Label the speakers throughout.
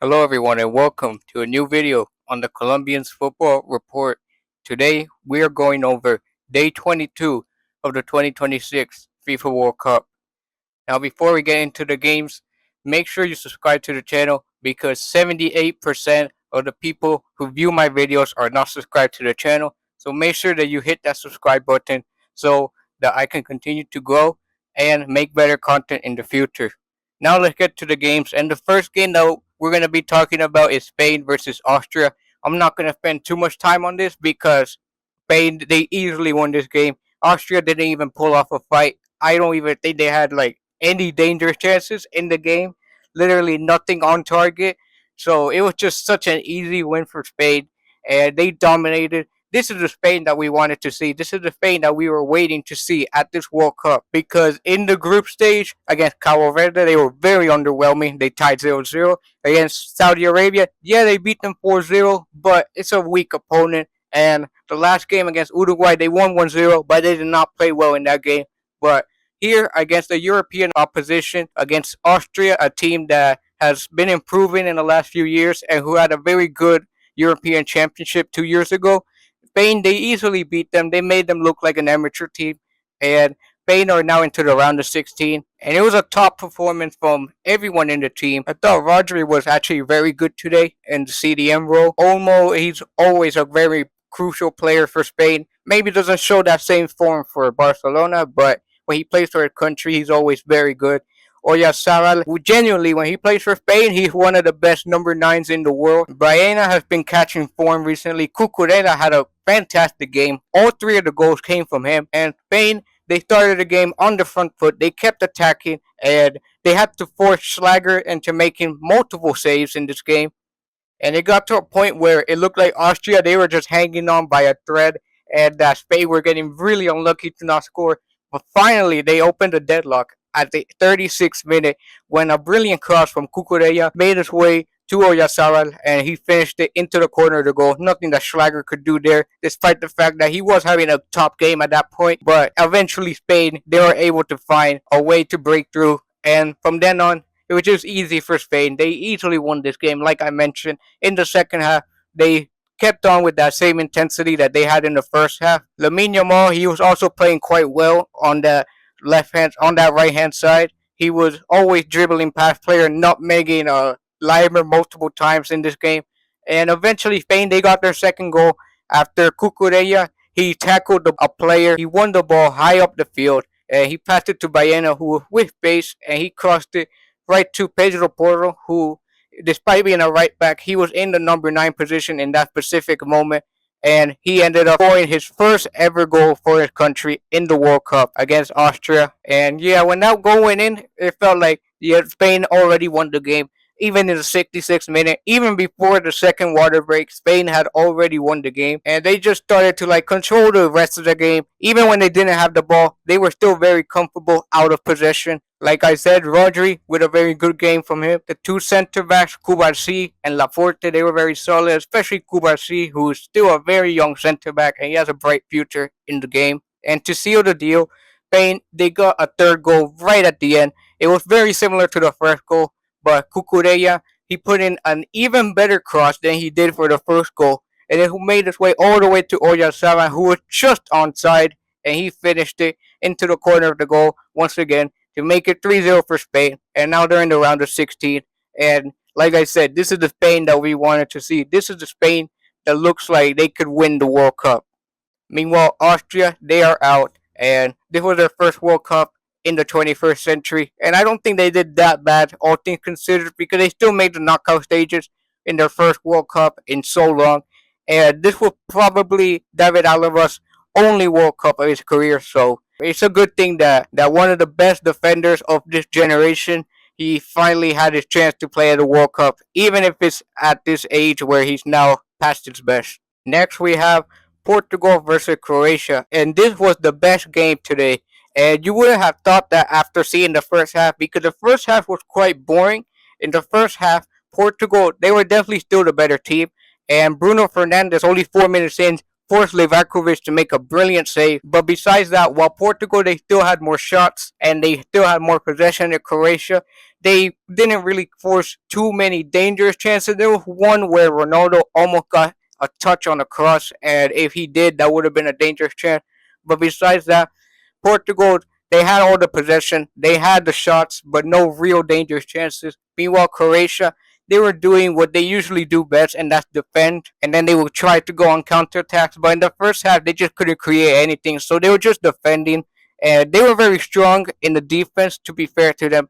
Speaker 1: Hello everyone and welcome to a new video on the Colombians Football Report. Today we are going over day 22 of the 2026 FIFA World Cup. Now before we get into the games, make sure you subscribe to the channel because 78% of the people who view my videos are not subscribed to the channel. So make sure that you hit that subscribe button so that I can continue to grow and make better content in the future. Now let's get to the games. And the first game that we're going to be talking about is Spain versus Austria. I'm not going to spend too much time on this because Spain, they easily won this game. Austria didn't even pull off a fight. I don't even think they had like any dangerous chances in the game. Literally nothing on target. So it was just such an easy win for Spain, and they dominated. This is the Spain that we wanted to see. This is the Spain that we were waiting to see at this World Cup because in the group stage against Cabo Verde, they were very underwhelming. They tied 0-0 against Saudi Arabia. Yeah, they beat them 4-0, but it's a weak opponent. And the last game against Uruguay, they won 1-0, but they did not play well in that game. But here against the European opposition, against Austria, a team that has been improving in the last few years and who had a very good European Championship 2 years ago. Spain, they easily beat them. They made them look like an amateur team. And Spain are now into the round of 16. And it was a top performance from everyone in the team. I thought Rodri was actually very good today in the CDM role. Olmo, he's always a very crucial player for Spain. Maybe doesn't show that same form for Barcelona, but when he plays for his country, he's always very good. Oyarzabal, who genuinely, when he plays for Spain, he's one of the best number nines in the world. Baena has been catching form recently. Cucurella had a fantastic game. All three of the goals came from him. And Spain, they started the game on the front foot. They kept attacking, and they had to force Schlager into making multiple saves in this game. And it got to a point where it looked like Austria, they were just hanging on by a thread, and that Spain were getting really unlucky to not score. But finally, they opened the deadlock at the 36th minute when a brilliant cross from Cucurella made its way to Oyarzabal, and he finished it into the corner of the goal. Nothing that Schlager could do there, despite the fact that he was having a top game at that point. But eventually, Spain, they were able to find a way to break through, and from then on, it was just easy for Spain. They easily won this game, like I mentioned. In the second half, they kept on with that same intensity that they had in the first half. Lamine Yamal, he was also playing quite well on the on that right hand side. He was always dribbling past player, nutmegging Leimer multiple times in this game. And eventually, Spain, they got their second goal after Cucurella. He tackled a player. He won the ball high up the field. And he passed it to Baena, who with pace, and he crossed it right to Pedro Porro, who, despite being a right back, he was in the number 9 position in that specific moment. And he ended up scoring his first ever goal for his country in the World Cup against Austria. And yeah, when that goal went in, it felt like Spain already won the game. Even in the 66th minute, even before the second water break, Spain had already won the game, and they just started to like control the rest of the game. Even when they didn't have the ball, they were still very comfortable out of possession. Like I said, Rodri with a very good game from him. The two center backs, Cubarsí and Laforte, they were very solid, especially Cubarsí, who is still a very young center back and he has a bright future in the game. And to seal the deal, Spain, they got a third goal right at the end. It was very similar to the first goal, but Cucurella, he put in an even better cross than he did for the first goal. And then who made his way all the way to Oyarzabal, who was just onside, and he finished it into the corner of the goal once again to make it 3-0 for Spain. And now they're in the round of 16. And like I said, this is the Spain that we wanted to see. This is the Spain that looks like they could win the World Cup. Meanwhile, Austria, they are out. And this was their first World Cup in the 21st century. And I don't think they did that bad, all things considered, because they still made the knockout stages in their first World Cup in so long. And this was probably David Alava's only World Cup of his career. So it's a good thing that one of the best defenders of this generation, he finally had his chance to play at the World Cup, even if it's at this age where he's now past his best. Next, we have Portugal versus Croatia, and this was the best game today. And you wouldn't have thought that after seeing the first half, because the first half was quite boring. In the first half, Portugal, they were definitely still the better team. And Bruno Fernandes, only 4 minutes in, forced Livakovic to make a brilliant save. But besides that, while Portugal, they still had more shots and they still had more possession than Croatia, they didn't really force too many dangerous chances. There was one where Ronaldo almost got a touch on the cross, and if he did, that would have been a dangerous chance. But besides that, Portugal, they had all the possession, they had the shots, but no real dangerous chances. Meanwhile, Croatia, they were doing what they usually do best, and that's defend. And then they would try to go on counterattacks. But in the first half, they just couldn't create anything, so they were just defending. And they were very strong in the defense, to be fair to them.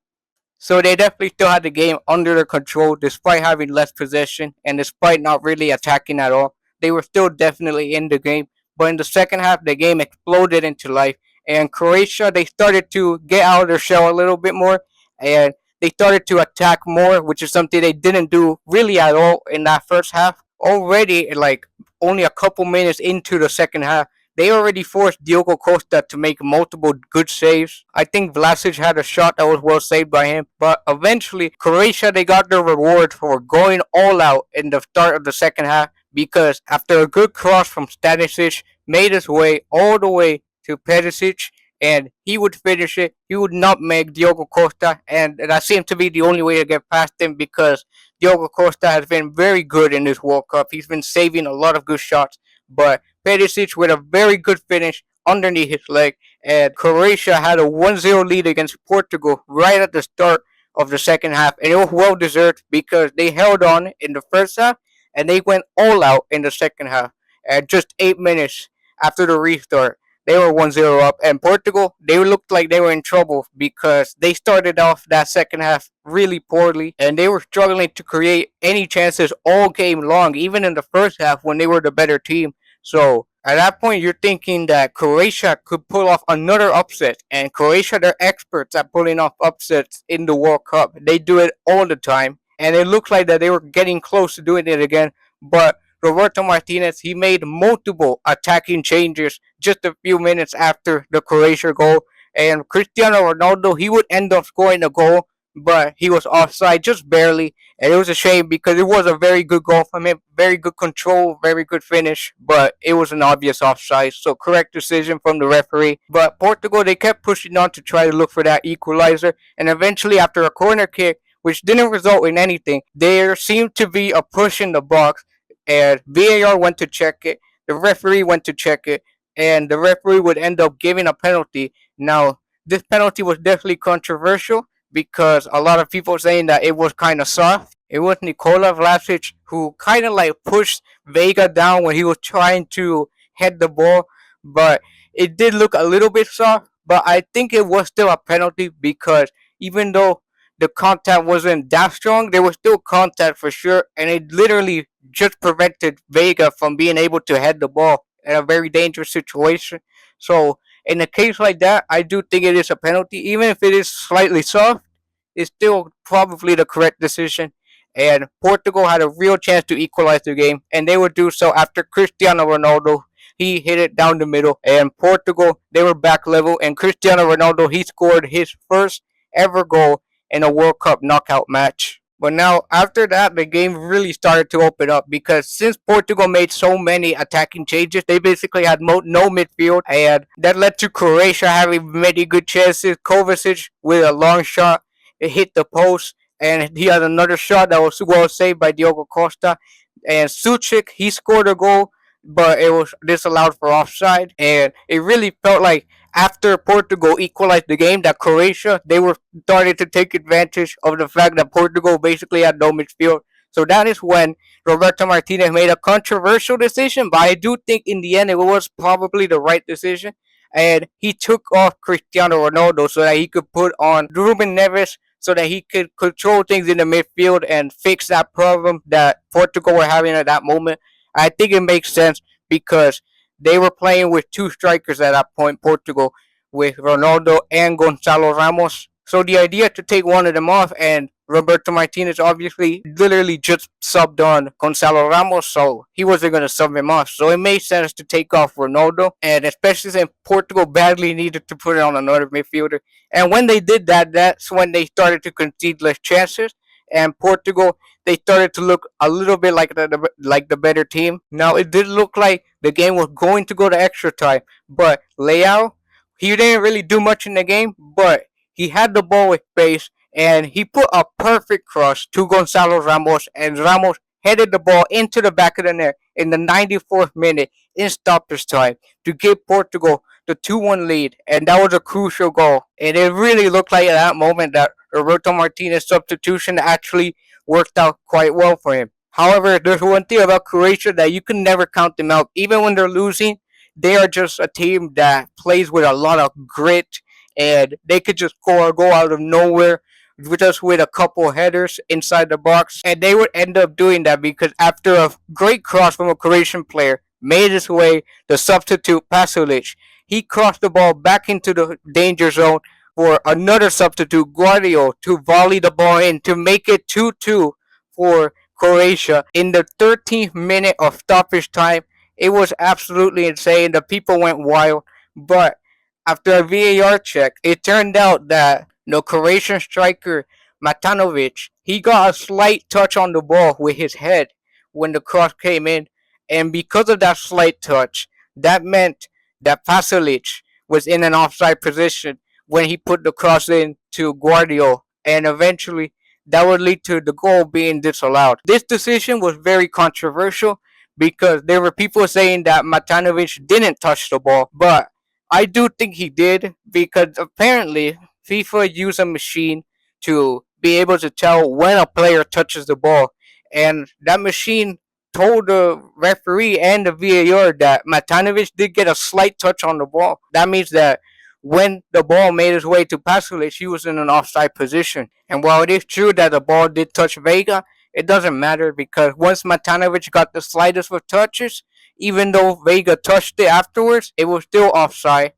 Speaker 1: So they definitely still had the game under their control despite having less possession and despite not really attacking at all. They were still definitely in the game. But in the second half, the game exploded into life. And Croatia, they started to get out of their shell a little bit more. And they started to attack more, which is something they didn't do really at all in that first half. Already, like only a couple minutes into the second half, they already forced Diogo Costa to make multiple good saves. I think Vlasic had a shot that was well saved by him. But eventually, Croatia, they got their reward for going all out in the start of the second half because after a good cross from Stanisic, made his way all the way to Perisic, and he would finish it. He would nutmeg Diogo Costa, and that seemed to be the only way to get past him because Diogo Costa has been very good in this World Cup. He's been saving a lot of good shots, but Perisic with a very good finish underneath his leg, and Croatia had a 1-0 lead against Portugal right at the start of the second half, and it was well deserved because they held on in the first half and they went all out in the second half. At just 8 minutes after the restart, they were 1-0 up, and Portugal, they looked like they were in trouble because they started off that second half really poorly and they were struggling to create any chances all game long, even in the first half when they were the better team. So at that point, you're thinking that Croatia could pull off another upset, and Croatia, they're experts at pulling off upsets in the World Cup. They do it all the time, and it looked like that they were getting close to doing it again. But Roberto Martinez, he made multiple attacking changes just a few minutes after the Croatia goal, and Cristiano Ronaldo, he would end up scoring a goal, but he was offside just barely, and it was a shame because it was a very good goal from him, very good control, very good finish, but it was an obvious offside, so correct decision from the referee. But Portugal, they kept pushing on to try to look for that equalizer, and eventually after a corner kick, which didn't result in anything, there seemed to be a push in the box, and VAR went to check it, the referee went to check it, and the referee would end up giving a penalty. Now, this penalty was definitely controversial because a lot of people saying that it was kind of soft. It was Nikola Vlasic who kind of like pushed Vega down when he was trying to head the ball, but it did look a little bit soft. But I think it was still a penalty because even though the contact wasn't that strong, there was still contact for sure, and it literally just prevented Vega from being able to head the ball in a very dangerous situation. So in a case like that, I do think it is a penalty, even if it is slightly soft. It's still probably the correct decision. And Portugal had a real chance to equalize the game, and they would do so after Cristiano Ronaldo. He hit it down the middle, and Portugal, they were back level, and Cristiano Ronaldo, he scored his first ever goal in a World Cup knockout match. But now, after that, the game really started to open up because since Portugal made so many attacking changes, they basically had no midfield, and that led to Croatia having many good chances. Kovacic with a long shot, it hit the post, and he had another shot that was well saved by Diogo Costa. And Suchik, he scored a goal, but it was disallowed for offside, and it really felt like after Portugal equalized the game that Croatia, they were starting to take advantage of the fact that Portugal basically had no midfield. So that is when Roberto Martinez made a controversial decision, but I do think in the end it was probably the right decision. And he took off Cristiano Ronaldo so that he could put on Ruben Neves so that he could control things in the midfield and fix that problem that Portugal were having at that moment. I think it makes sense because they were playing with two strikers at that point, Portugal, with Ronaldo and Gonzalo Ramos. So the idea to take one of them off, and Roberto Martinez obviously literally just subbed on Gonzalo Ramos, so he wasn't going to sub him off. So it made sense to take off Ronaldo, and especially since Portugal badly needed to put it on another midfielder. And when they did that, that's when they started to concede less chances, and Portugal, they started to look a little bit like the better team. Now it did look like the game was going to go to extra time, but Leao, he didn't really do much in the game, but he had the ball with pace, and he put a perfect cross to Gonzalo Ramos, and Ramos headed the ball into the back of the net in the 94th minute in stoppage time to give Portugal the 2-1 lead, and that was a crucial goal. And it really looked like at that moment that Roberto Martinez's substitution actually worked out quite well for him. However, there's one thing about Croatia that you can never count them out. Even when they're losing, they are just a team that plays with a lot of grit, and they could just score a goal out of nowhere just with a couple headers inside the box. And they would end up doing that because after a great cross from a Croatian player made his way, the substitute Pasalic, he crossed the ball back into the danger zone for another substitute, Guardiola, to volley the ball in to make it 2-2 for Croatia in the 13th minute of stoppage time. It was absolutely insane. The people went wild. But after a VAR check, it turned out that the Croatian striker Matanovic, he got a slight touch on the ball with his head when the cross came in. And because of that slight touch, that meant that Pasalic was in an offside position when he put the cross in to Guardiola. And eventually, that would lead to the goal being disallowed. This decision was very controversial because there were people saying that Matanovic didn't touch the ball, but I do think he did because apparently FIFA used a machine to be able to tell when a player touches the ball, and that machine told the referee and the VAR that Matanovic did get a slight touch on the ball. That means that when the ball made its way to Pasalic, he was in an offside position. And while it is true that the ball did touch Vega, it doesn't matter because once Matanovic got the slightest of touches, even though Vega touched it afterwards, it was still offside.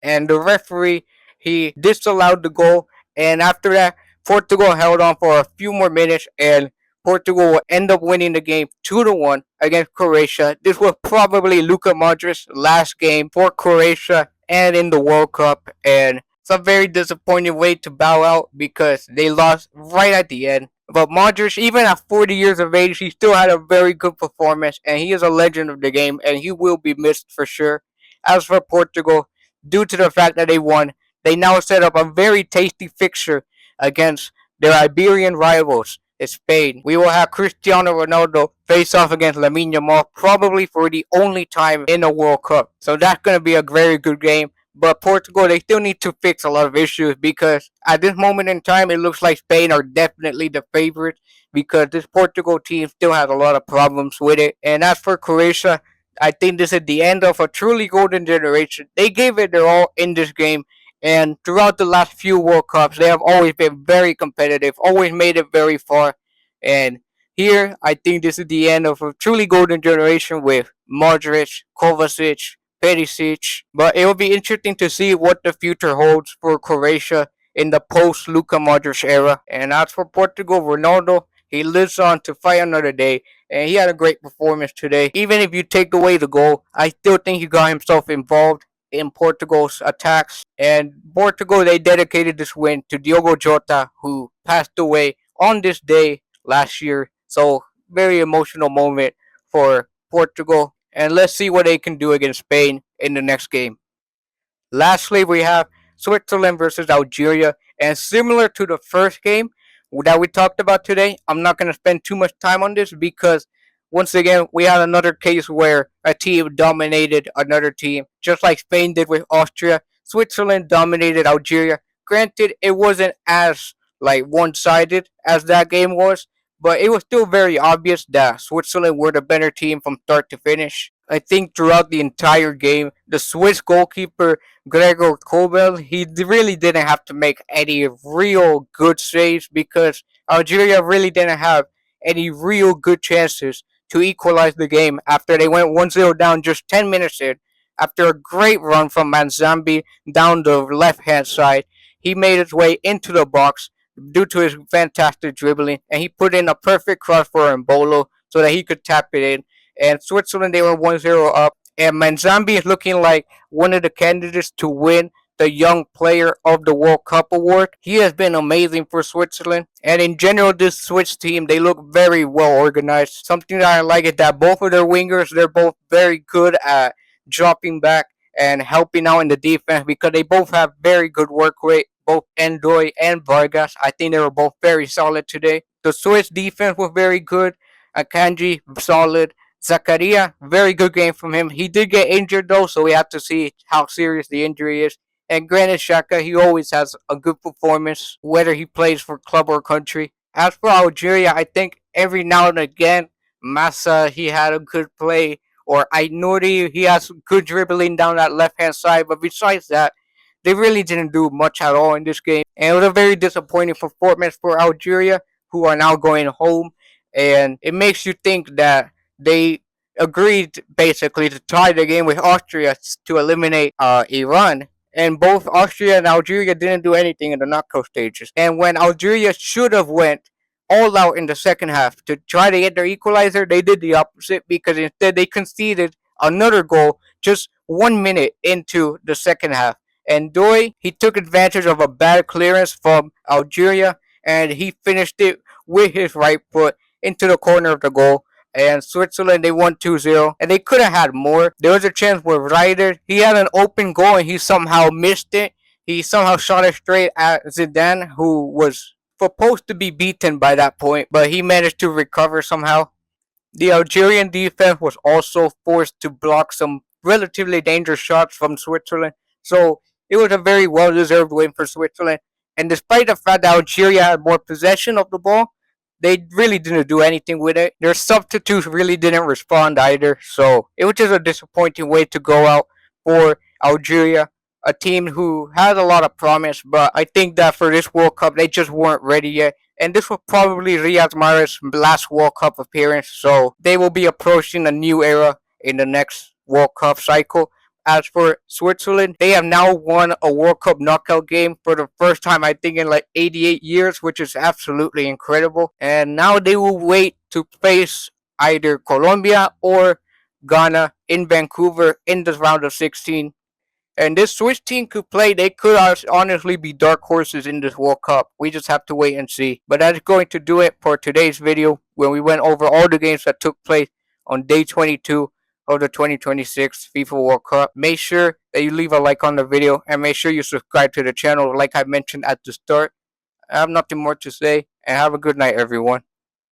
Speaker 1: And the referee, he disallowed the goal. And after that, Portugal held on for a few more minutes, and Portugal will end up winning the game 2-1 against Croatia. This was probably Luka Modric's last game for Croatia and in the World Cup, and it's a very disappointing way to bow out because they lost right at the end. But Modric, even at 40 years of age, he still had a very good performance, and he is a legend of the game, and he will be missed for sure. As for Portugal, due to the fact that they won, they now set up a very tasty fixture against their Iberian rivals, Spain. We will have Cristiano Ronaldo face off against Lamine Yamal probably for the only time in the World Cup. So that's going to be a very good game. But Portugal, they still need to fix a lot of issues because at this moment in time, it looks like Spain are definitely the favorites because this Portugal team still has a lot of problems with it. And as for Croatia, I think this is the end of a truly golden generation. They gave it their all in this game, and throughout the last few World Cups, they have always been very competitive, always made it very far. And here, I think this is the end of a truly golden generation with Modric, Kovacic, Perisic. But it will be interesting to see what the future holds for Croatia in the post Luka Modric era. And as for Portugal, Ronaldo, he lives on to fight another day, and he had a great performance today. Even if you take away the goal, I still think he got himself involved in Portugal's attacks. And Portugal, they dedicated this win to Diogo Jota, who passed away on this day last year. So, very emotional moment for Portugal. And let's see what they can do against Spain in the next game. Lastly, we have Switzerland versus Algeria. And similar to the first game that we talked about today, I'm not going to spend too much time on this because once again, we had another case where a team dominated another team, just like Spain did with Austria. Switzerland dominated Algeria. Granted, it wasn't as like one-sided as that game was, but it was still very obvious that Switzerland were the better team from start to finish. I think throughout the entire game, the Swiss goalkeeper Gregor Kobel, he really didn't have to make any real good saves because Algeria really didn't have any real good chances to equalize the game after they went 1-0 down just 10 minutes in. After a great run from Manzambi down the left-hand side, he made his way into the box due to his fantastic dribbling, and he put in a perfect cross for Mbolo so that he could tap it in. And Switzerland, they were 1-0 up, and Manzambi is looking like one of the candidates to win the Young Player of the World Cup award. He has been amazing for Switzerland, and in general, this Swiss team, they look very well organized. Something that I like is that both of their wingers, they're both very good at dropping back and helping out in the defense because they both have very good work rate. Both Endoy and Vargas, I think they were both very solid today. The Swiss defense was very good. Akanji, solid. Zakaria, very good game from him. He did get injured though, so we have to see how serious the injury is. And Granit Xhaka, he always has a good performance, whether he plays for club or country. As for Algeria, I think every now and again, Massa, he had a good play, or Ainuri, he has good dribbling down that left hand side. But besides that, they really didn't do much at all in this game. And it was a very disappointing performance for Algeria, who are now going home. And it makes you think that they agreed basically to tie the game with Austria to eliminate Iran. And both Austria and Algeria didn't do anything in the knockout stages. And when Algeria should have went all out in the second half to try to get their equalizer, they did the opposite because instead they conceded another goal just 1 minute into the second half. And Doy, he took advantage of a bad clearance from Algeria and he finished it with his right foot into the corner of the goal. And Switzerland, they won 2-0. And they could have had more. There was a chance where Ryder, he had an open goal and he somehow missed it. He somehow shot it straight at Zidane, who was supposed to be beaten by that point, but he managed to recover somehow. The Algerian defense was also forced to block some relatively dangerous shots from Switzerland. So it was a very well-deserved win for Switzerland. And despite the fact that Algeria had more possession of the ball, they really didn't do anything with it. Their substitutes really didn't respond either. So it was just a disappointing way to go out for Algeria, a team who has a lot of promise. But I think that for this World Cup, they just weren't ready yet. And this was probably Riyad Mahrez's last World Cup appearance. So they will be approaching a new era in the next World Cup cycle. As for Switzerland, they have now won a World Cup knockout game for the first time, I think, in like 88 years, which is absolutely incredible. And now they will wait to face either Colombia or Ghana in Vancouver in the round of 16. And this Swiss team could play. They could honestly be dark horses in this World Cup. We just have to wait and see. But that is going to do it for today's video, where we went over all the games that took place on day 22 of the 2026 FIFA World Cup. Make sure that you leave a like on the video and make sure you subscribe to the channel like I mentioned at the start. I have nothing more to say, and have a good night, everyone.